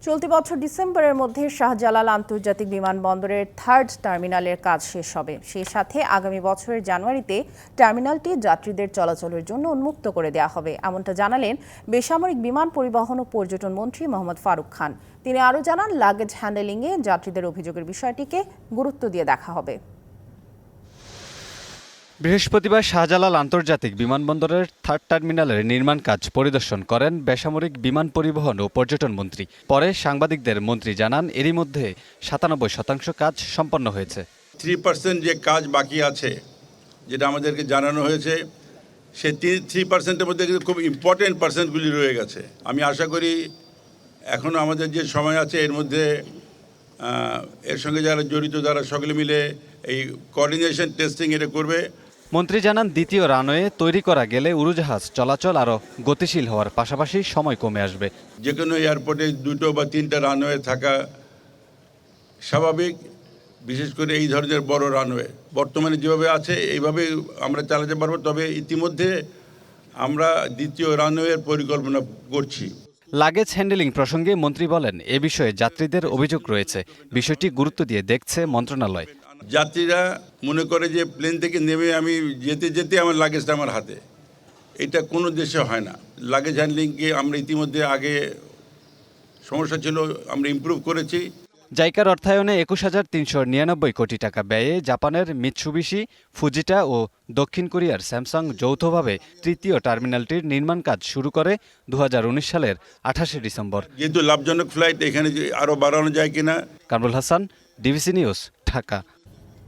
চলতি বছর ডিসেম্বরের মধ্যে শাহজালাল আন্তর্জাতিক বিমানবন্দরের থার্ড টার্মিনালের কাজ শেষ হবে। সেই সাথে আগামী বছরের জানুয়ারিতে টার্মিনালটি যাত্রীদের চলাচলের জন্য উন্মুক্ত করে দেওয়া হবে, এমনটা জানালেন বেসামরিক বিমান পরিবহন ও পর্যটন মন্ত্রী মোহাম্মদ ফারুক খান। তিনি আরও জানান, লাগেজ হ্যান্ডেলিংয়ে যাত্রীদের অভিযোগের বিষয়টিকে গুরুত্ব দিয়ে দেখা হবে। বৃহস্পতিবার শাহজালাল আন্তর্জাতিক বিমানবন্দরের থার্ড টার্মিনালের নির্মাণ কাজ পরিদর্শন করেন বেসামরিক বিমান পরিবহন ও পর্যটন মন্ত্রী। পরে সাংবাদিকদের মন্ত্রী জানান, এরই মধ্যে 97% কাজ সম্পন্ন হয়েছে। 3% যে কাজ বাকি আছে, যেটা আমাদেরকে জানানো হয়েছে, সে 3%-এর মধ্যে কিন্তু খুব ইম্পর্টেন্ট পার্সেন্টগুলি রয়ে গেছে। আমি আশা করি এখনও আমাদের যে সময় আছে এর মধ্যে এর সঙ্গে যারা জড়িত তারা সকলে মিলে এই কোঅর্ডিনেশন টেস্টিং এটা করবে। মন্ত্রী জানান, দ্বিতীয় রানওয়ে তৈরি করা গেলে উড়োজাহাজ চলাচল আরও গতিশীল হওয়ার পাশাপাশি সময় কমে আসবে। যে কোনো এয়ারপোর্টে 2টো বা 3টা রানওয়ে থাকা স্বাভাবিক, বিশেষ করে এই ধরনের বড় রানওয়ে বর্তমানে যেভাবে আছে এইভাবে আমরা চালাতে পারবো। তবে ইতিমধ্যে আমরা দ্বিতীয় রানওয়ের পরিকল্পনা করছি। লাগেজ হ্যান্ডেলিং প্রসঙ্গে মন্ত্রী বলেন, এ বিষয়ে যাত্রীদের অভিযোগ রয়েছে, বিষয়টি গুরুত্ব দিয়ে দেখছে মন্ত্রণালয়। যাত্রীরা মনে করে যে প্লেন থেকে নেমে আমি যেতে যেতে আমার লাগেজটা আমার হাতে, এটা কোনো দেশে হয় না। লাগেজ হ্যান্ডলিংকে আমরা ইতিমধ্যে আগে সমস্যা ছিল, আমরা ইমপ্রুভ করেছি। জাইকার অর্থায়নে 21,399 কোটি টাকা ব্যয়ে জাপানের মিৎসুবিশি, ফুজিটা ও দক্ষিণ কোরিয়ার স্যামসাং যৌথভাবে তৃতীয় টার্মিনালটির নির্মাণ কাজ শুরু করে 2019 সালের 28 ডিসেম্বর। যেহেতু লাভজনক ফ্লাইট, এখানে আরও বাড়ানো যায় কিনা। Kamrul Hasan, DBC news, Dhaka.